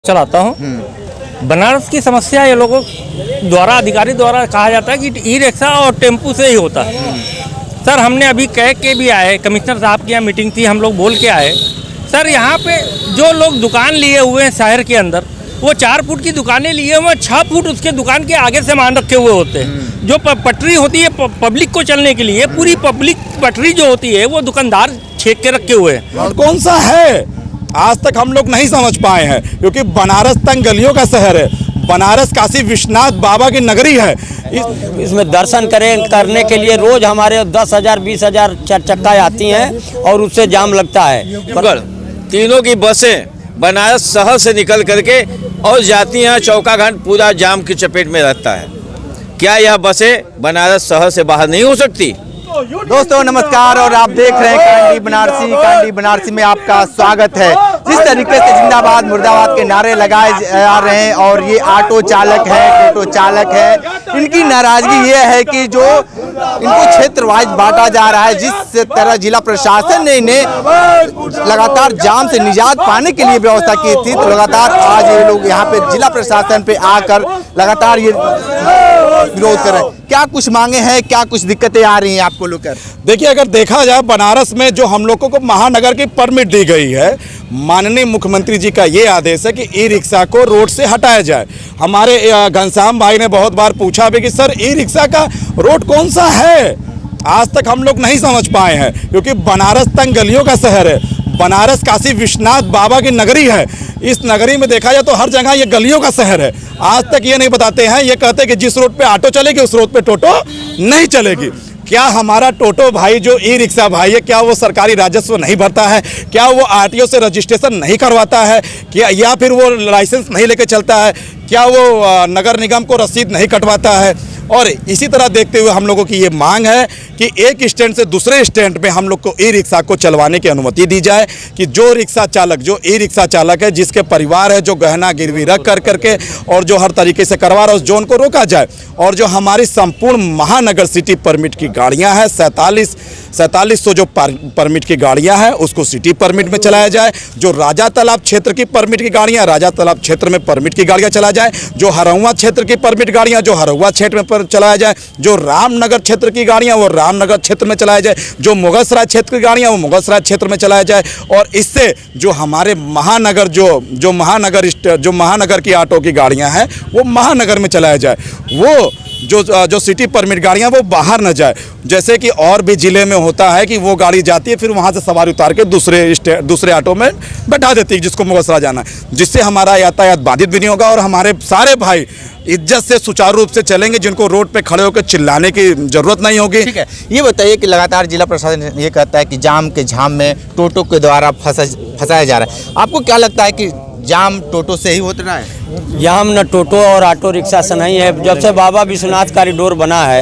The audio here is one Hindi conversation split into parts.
चलाता हूँ। बनारस की समस्या ये लोगों द्वारा अधिकारी द्वारा कहा जाता है कि ई रिक्शा और टेम्पू से ही होता है। सर हमने अभी कह के भी आए, कमिश्नर साहब की यहाँ मीटिंग थी, हम लोग बोल के आए। सर यहाँ पे जो लोग दुकान लिए हुए हैं शहर के अंदर, वो 4 फुट की दुकानें लिए हुए हैं, 6 फुट उसके दुकान के आगे सामान रखे हुए होते हैं। जो पटरी होती है पब्लिक को चलने के लिए, पूरी पब्लिक पटरी जो होती है वो दुकानदार छेक के रखे हुए हैं। और कौन सा है आज तक हम लोग नहीं समझ पाए हैं, क्योंकि बनारस तंग गलियों का शहर है। बनारस काशी विश्वनाथ बाबा की नगरी है। इसमें दर्शन करने के लिए रोज हमारे 10,000 20,000 चार चक्का आती हैं और उससे जाम लगता है। तीनों की बसें बनारस शहर से निकल करके और जाती हैं चौका घाट, पूरा जाम की चपेट में रहता है। क्या यह बसें बनारस शहर से बाहर नहीं हो सकती? दोस्तों नमस्कार, और आप देख रहे हैं कांडी बनारसी में आपका स्वागत है। जिस तरीके से जिंदाबाद मुर्दाबाद के नारे लगाए जा रहे हैं और ये ऑटो चालक है, टोटो चालक है, इनकी नाराजगी ये है कि जो इनको क्षेत्र वाइज बांटा जा रहा है, जिस तरह जिला प्रशासन ने इन्हें लगातार जाम से निजात पाने के लिए व्यवस्था की थी, तो लगातार आज ये लोग यहाँ पे जिला प्रशासन पे आकर लगातार ये विरोध कर रहे हैं। क्या कुछ मांगे हैं, क्या कुछ दिक्कतें आ रही हैं आपको लेकर? देखिए, अगर देखा जाए बनारस में जो हम लोगों को महानगर की परमिट दी गई है, माननीय मुख्यमंत्री जी का ये आदेश है कि ई रिक्शा को रोड से हटाया जाए। हमारे घनश्याम भाई ने बहुत बार पूछा भी कि सर ई रिक्शा का रोड कौन सा है, आज तक हम लोग नहीं समझ पाए हैं, क्योंकि बनारस तंग गलियों का शहर है। बनारस काशी विश्वनाथ बाबा की नगरी है। इस नगरी में देखा जाए तो हर जगह ये गलियों का शहर है। आज तक ये नहीं बताते हैं, ये कहते हैं कि जिस रोड पे ऑटो चलेगी उस रोड पे टोटो नहीं चलेगी। क्या हमारा टोटो भाई जो ई रिक्शा भाई है, क्या वो सरकारी राजस्व नहीं भरता है? क्या वो आरटीओ से रजिस्ट्रेशन नहीं करवाता है? क्या या फिर वो लाइसेंस नहीं लेके चलता है? क्या वो नगर निगम को रसीद नहीं कटवाता है? और इसी तरह देखते हुए हम लोगों की ये मांग है कि एक स्टैंड से दूसरे स्टैंड पे हम लोग को ई रिक्शा को चलवाने की अनुमति दी जाए, कि जो रिक्शा चालक, जो ई रिक्शा चालक है, जिसके परिवार है, जो गहना गिरवी रख करके और जो हर तरीके से करवा रहा है, उस जोन को रोका जाए। और जो हमारी संपूर्ण महानगर सिटी परमिट की गाड़ियाँ हैं, 4700 जो परमिट की गाड़ियाँ हैं, उसको सिटी परमिट में चलाया जाए। जो राजा तालाब क्षेत्र की परमिट की गाड़ियाँ, राजा तालाब क्षेत्र में परमिट की गाड़ियाँ चलाया जाए। जो हरौआ क्षेत्र की परमिट गाड़ियाँ, जो हरौआ क्षेत्र में चलाया जाए। जो रामनगर क्षेत्र की गाड़ियाँ, वो रामनगर क्षेत्र में चलाया जाए। जो मुगलसराय क्षेत्र की गाड़ियाँ, वो मुगलसराय क्षेत्र में चलाया जाए। और इससे जो हमारे महानगर जो महानगर की ऑटो की गाड़ियाँ हैं, वो महानगर में चलाया जाए। वो जो सिटी परमिट गाड़ियाँ वो बाहर न जाए। जैसे कि और भी ज़िले में होता है कि वो गाड़ी जाती है, फिर वहाँ से सवारी उतार के दूसरे ऑटो में बैठा देती है जिसको मुगलसराय जाना है, जिससे हमारा यातायात बाधित भी नहीं होगा और हमारे सारे भाई इज्जत से सुचारू रूप से चलेंगे, जिनको रोड पे खड़े होकर चिल्लाने की जरूरत नहीं होगी। ठीक है, ये बताइए कि लगातार जिला प्रशासन ये कहता है कि जाम के झाम में टोटो के द्वारा फंसाया जा रहा है। आपको क्या लगता है कि जाम टोटो से ही होता रहा है? जाम न टोटो और ऑटो रिक्शा से नहीं है। जब से बाबा विश्वनाथ कॉरिडोर बना है,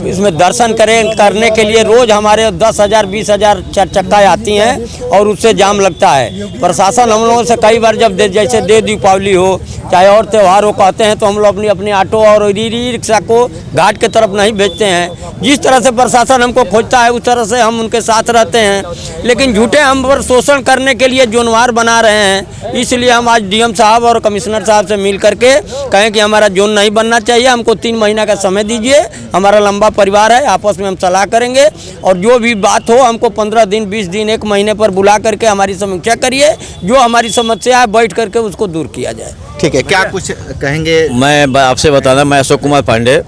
इसमें दर्शन करने के लिए रोज हमारे 10,000 20,000 चार चक्का आती हैं और उससे जाम लगता है। प्रशासन हम लोगों से कई बार जब जैसे देव दीपावली हो चाहे और त्यौहार हो, कहते हैं तो हम लोग अपनी ऑटो और ई रिक्शा को घाट के तरफ नहीं भेजते हैं। जिस तरह से प्रशासन हमको खोजता है उस तरह से हम उनके साथ रहते हैं, लेकिन झूठे हम पर शोषण करने के लिए जोनवार बना रहे हैं। इसलिए हम आज डीएम साहब और कमिश्नर साहब से मिल करके कहें कि हमारा जोन नहीं बनना चाहिए, हमको 3 महीना का समय दीजिए। हमारा लंबा परिवार है, आपस में हम सलाह करेंगे और जो भी बात हो हमको 15 दिन 20 दिन 1 महीने पर बुला करके हमारी समीक्षा करिए, जो हमारी समस्या है बैठ करके उसको दूर किया जाए। ठीक है, क्या कुछ कहेंगे? मैं आपसे बताना, मैं अशोक कुमार पांडे,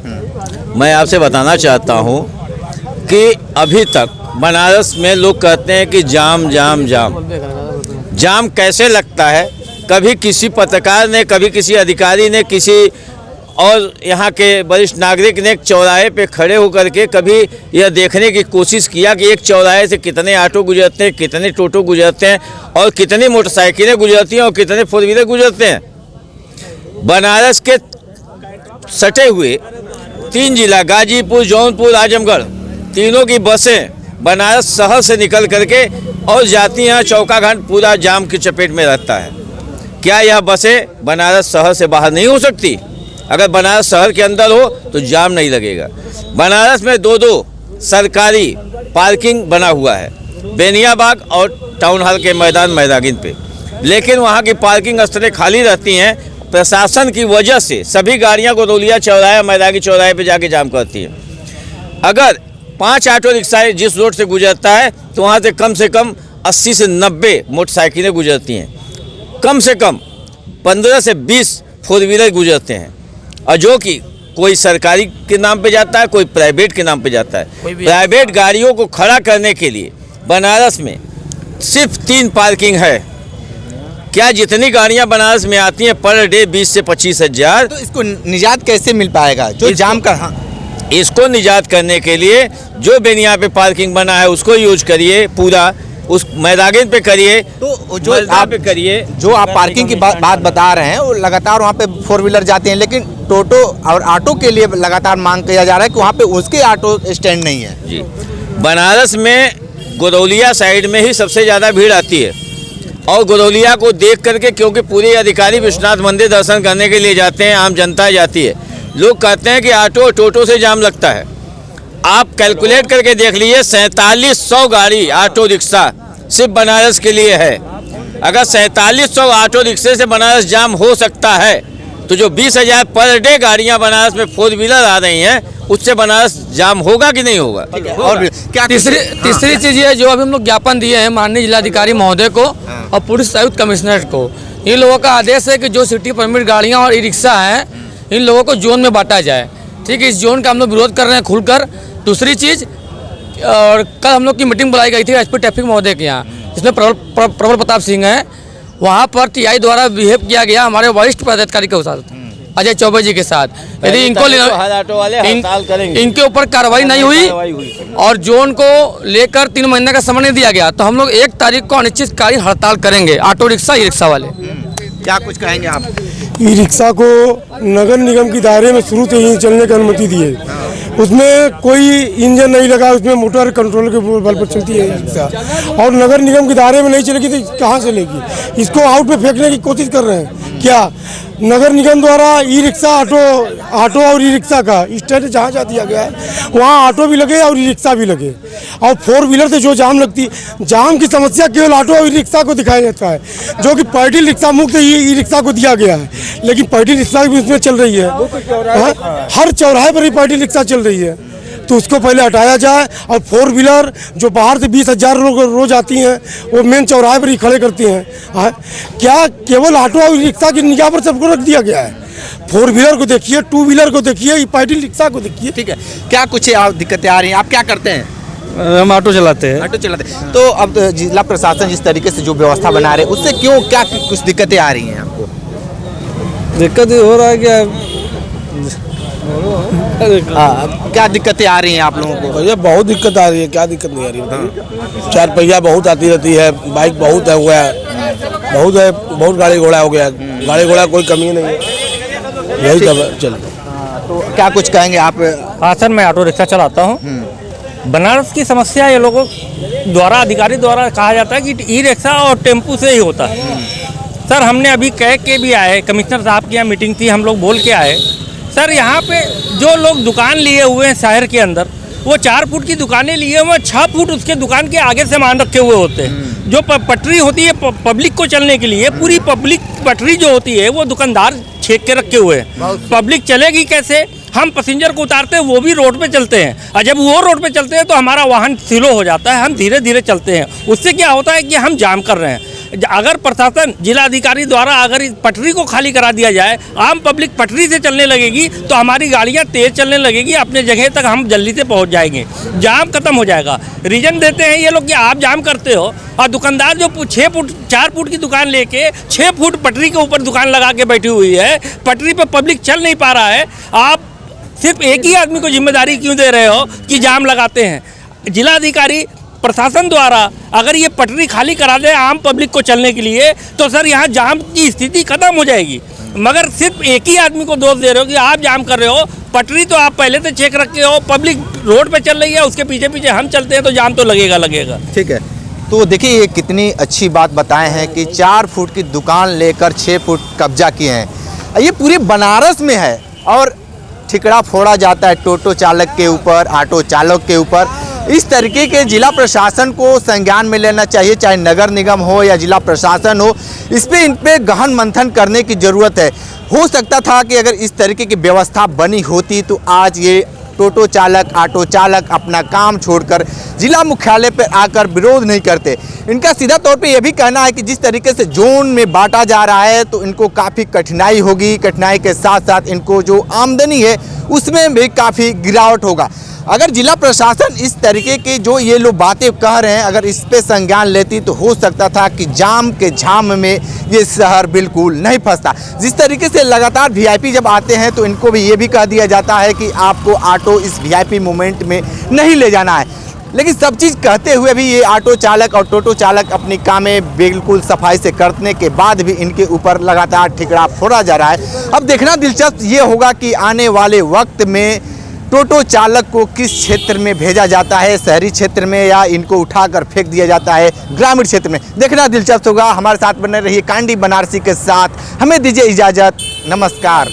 मैं आपसे बताना चाहता हूँ कि अभी तक बनारस में लोग कहते हैं कि जाम जाम जाम जाम कैसे लगता है। कभी किसी पत्रकार ने, कभी किसी अधिकारी ने, किसी और यहाँ के वरिष्ठ नागरिक ने एक चौराहे पे खड़े होकर के कभी यह देखने की कोशिश किया कि एक चौराहे से कितने ऑटो गुजरते हैं, कितने टोटो गुजरते हैं और कितनी मोटरसाइकिलें गुजरती हैं और कितने 4 व्हीलर गुजरते हैं? बनारस के सटे हुए 3 जिला गाजीपुर, जौनपुर, आजमगढ़, तीनों की बसें बनारस शहर से निकल करके और जाती हैं चौका घाट, पूरा जाम की चपेट में रहता है। क्या यह बसें बनारस शहर से बाहर नहीं हो सकती? अगर बनारस शहर के अंदर हो तो जाम नहीं लगेगा। बनारस में 2 सरकारी पार्किंग बना हुआ है, बेनियाबाग और टाउन हॉल के मैदान पे। लेकिन वहाँ की पार्किंग स्थलें खाली रहती हैं। प्रशासन की वजह से सभी गाड़ियाँ गोदौलिया चौराहे, मैदानी चौराहे पे जाके जाम करती हैं। अगर 5 ऑटो रिक्शाएँ जिस रोड से गुजरता है तो वहाँ से कम 80 से 90 मोटरसाइकिलें गुजरती हैं। कम से कम 15 से 20 फोर व्हीलर गुजरते हैं, और जो कि कोई सरकारी के नाम पे जाता है, कोई प्राइवेट के नाम पे जाता है। प्राइवेट गाड़ियों को खड़ा करने के लिए बनारस में सिर्फ 3 पार्किंग है। क्या जितनी गाड़ियां बनारस में आती हैं पर डे 20 से 25 हज़ार, तो इसको निजात कैसे मिल पाएगा जो जाम कर? हाँ, इसको निजात करने के लिए जो बेनिया पे पार्किंग बना है उसको यूज करिए, पूरा उस मैदान पे करिए, तो जो आप पे करिए। जो आप पार्किंग की बात बता रहे हैं वो लगातार वहाँ पे 4 व्हीलर जाते हैं, लेकिन टोटो और ऑटो के लिए लगातार मांग किया जा रहा है कि वहाँ पे उसके ऑटो स्टैंड नहीं है। जी, बनारस में गोदौलिया साइड में ही सबसे ज़्यादा भीड़ आती है, और गोदौलिया को देख करके, क्योंकि पूरे अधिकारी विश्वनाथ मंदिर दर्शन करने के लिए जाते हैं, आम जनता जाती है। लोग कहते हैं कि ऑटो टोटो से जाम लगता है। आप कैलकुलेट करके देख लीजिए, 4700 गाड़ी ऑटो रिक्शा सिर्फ बनारस के लिए है। अगर 4700 ऑटो रिक्शे से बनारस जाम हो सकता है, तो जो 20,000 पर डे गाड़ियां बनारस में 4 व्हीलर आ रही हैं, उससे बनारस जाम होगा कि नहीं होगा? और क्या तीसरी चीज ये जो अभी हम लोग ज्ञापन दिए हैं माननीय जिलाधिकारी महोदय को और पुलिस आयुक्त कमिश्नर को, इन लोगों का आदेश है कि जो सिटी परमिट गाड़ियां और ई रिक्शा हैं, इन लोगों को जोन में बांटा जाए। ठीक है, इस जोन का हम लोग विरोध कर रहे हैं खुलकर। दूसरी चीज, और कल हम लोग की मीटिंग बुलाई गई थी एसपी ट्रैफिक महोदय के यहाँ, जिसमें प्रबल प्रताप सिंह है। वहाँ पर टीआई द्वारा बिहेव किया गया हमारे वरिष्ठ पदाधिकारी के साथ, अजय चौबे जी के साथ। यदि इनके ऊपर कार्रवाई नहीं हुई और जोन को लेकर 3 महीने का समय नहीं दिया गया, तो हम लोग 1 तारीख को अनिश्चितकालीन हड़ताल करेंगे ऑटो रिक्शा ई रिक्शा वाले। क्या कुछ कहेंगे आप? ई रिक्शा को नगर निगम के दायरे में शुरू से ही चलने की अनुमति दी है। उसमें कोई इंजन नहीं लगा, उसमें मोटर कंट्रोल के बल पर चलती है रिक्शा, और नगर निगम के दायरे में नहीं चलेगी तो कहाँ चलेगी? इसको आउट पे फेंकने की कोशिश कर रहे हैं। क्या नगर निगम द्वारा ई रिक्शा ऑटो और ई रिक्शा का स्टैंड जहाँ जा दिया गया है, वहाँ ऑटो भी लगे और ई रिक्शा भी लगे। और 4 व्हीलर से जो जाम लगती, जाम की समस्या केवल ऑटो और ई रिक्शा को दिखाया जाता है, जो कि पैडल रिक्शा मुक्त ई रिक्शा को दिया गया है, लेकिन पैडल रिक्शा भी उसमें चल रही है। हर चौराहे पर ही पैडल रिक्शा चल रही है, तो उसको पहले हटाया जाए। और 4 व्हीलर जो बाहर से 20,000 रोज आती हैं, वो मेन चौराहे पर ही खड़े करती हैं। क्या केवल ऑटो और रिक्शा की निगाह पर सबको रख दिया गया है? 4 व्हीलर को देखिए, 2 व्हीलर को देखिए, पैडल रिक्शा को देखिए। ठीक है, क्या कुछ दिक्कतें आ रही हैं? आप क्या करते हैं? हम ऑटो चलाते हैं। ऑटो चलाते हैं। तो अब जिला प्रशासन जिस तरीके से जो व्यवस्था बना रहे, उससे क्यों क्या कुछ दिक्कतें आ रही हैं आपको? दिक्कत ये हो रहा है क्या, क्या दिक्कतें आ रही हैं आप लोगों को? भैया बहुत दिक्कत आ रही है। क्या दिक्कत नहीं आ रही बताइए? 4 पहिया बहुत आती रहती है, बाइक बहुत है, हुआ है, बहुत गाड़ी घोड़ा हो गया। गाड़ी घोड़ा कोई कमी नहीं है, यही सब चलता है। तो क्या कुछ कहेंगे आप? हाँ सर, मैं ऑटो रिक्शा चलाता हूँ। बनारस की समस्या ये लोगों द्वारा, अधिकारी द्वारा कहा जाता है कि ई रिक्शा और टेम्पू से ही होता है। सर, हमने अभी कह के भी आए, कमिश्नर साहब की यहाँ मीटिंग थी, हम लोग बोल के आए। सर, यहाँ पे जो लोग दुकान लिए हुए हैं शहर के अंदर, वो 4 फुट की दुकानें लिए हुए, 6 फुट उसके दुकान के आगे सामान रखे हुए होते हैं। जो पटरी होती है पब्लिक को चलने के लिए, पूरी पब्लिक पटरी जो होती है वो दुकानदार छेक के रखे हुए हैं। पब्लिक चलेगी कैसे? हम पैसेंजर को उतारते हैं, वो भी रोड पे चलते हैं, और जब वो रोड पे चलते हैं तो हमारा वाहन स्लो हो जाता है, हम धीरे धीरे चलते हैं। उससे क्या होता है कि हम जाम कर रहे हैं। अगर प्रशासन, जिलाधिकारी द्वारा अगर इस पटरी को खाली करा दिया जाए, आम पब्लिक पटरी से चलने लगेगी, तो हमारी गाड़ियां तेज चलने लगेगी, अपने जगह तक हम जल्दी से पहुंच जाएंगे, जाम खत्म हो जाएगा। रीजन देते हैं ये लोग कि आप जाम करते हो, और दुकानदार जो 6 फुट 4 फुट की दुकान लेके 6 फुट पटरी के ऊपर दुकान लगा के बैठी हुई है, पटरी पर पब्लिक चल नहीं पा रहा है। आप सिर्फ एक ही आदमी को जिम्मेदारी क्यों दे रहे हो कि जाम लगाते हैं? जिलाधिकारी प्रशासन द्वारा अगर ये पटरी खाली करा दे आम पब्लिक को चलने के लिए, तो सर यहाँ जाम की स्थिति खत्म हो जाएगी। मगर सिर्फ एक ही आदमी को दोष दे रहे हो कि आप जाम कर रहे हो। पटरी तो आप पहले से चेक रखे हो, पब्लिक रोड पे चल रही है, उसके पीछे पीछे हम चलते हैं, तो जाम तो लगेगा। ठीक है, तो देखिए ये कितनी अच्छी बात बताए हैं कि 4 फुट की दुकान लेकर 6 फुट कब्जा किए हैं। ये पूरे बनारस में है, और ठिकरा फोड़ा जाता है टोटो चालक के ऊपर, ऑटो चालक के ऊपर। इस तरीके के जिला प्रशासन को संज्ञान में लेना चाहिए, चाहे नगर निगम हो या जिला प्रशासन हो। इन पे गहन मंथन करने की ज़रूरत है। हो सकता था कि अगर इस तरीके की व्यवस्था बनी होती तो आज ये टोटो चालक, ऑटो चालक अपना काम छोड़कर जिला मुख्यालय पर आकर विरोध नहीं करते। इनका सीधा तौर पे ये भी कहना है कि जिस तरीके से जोन में बांटा जा रहा है तो इनको काफ़ी कठिनाई होगी। कठिनाई के साथ साथ इनको जो आमदनी है उसमें भी काफ़ी गिरावट होगा। अगर जिला प्रशासन इस तरीके की जो ये लोग बातें कह रहे हैं अगर इस पे संज्ञान लेती तो हो सकता था कि जाम के झाम में ये शहर बिल्कुल नहीं फंसता। जिस तरीके से लगातार वीआईपी जब आते हैं तो इनको भी ये भी कह दिया जाता है कि आपको ऑटो इस वीआईपी मोमेंट में नहीं ले जाना है। लेकिन सब चीज़ कहते हुए भी ये ऑटो चालक और टोटो चालक अपनी कामें बिल्कुल सफाई से करने के बाद भी इनके ऊपर लगातार ठिकरा फोड़ा जा रहा है। अब देखना दिलचस्प ये होगा कि आने वाले वक्त में टोटो चालक को किस क्षेत्र में भेजा जाता है, शहरी क्षेत्र में या इनको उठाकर फेंक दिया जाता है ग्रामीण क्षेत्र में। देखना दिलचस्प होगा। हमारे साथ बने रहिए कांडी बनारसी के साथ। हमें दीजिए इजाज़त। नमस्कार।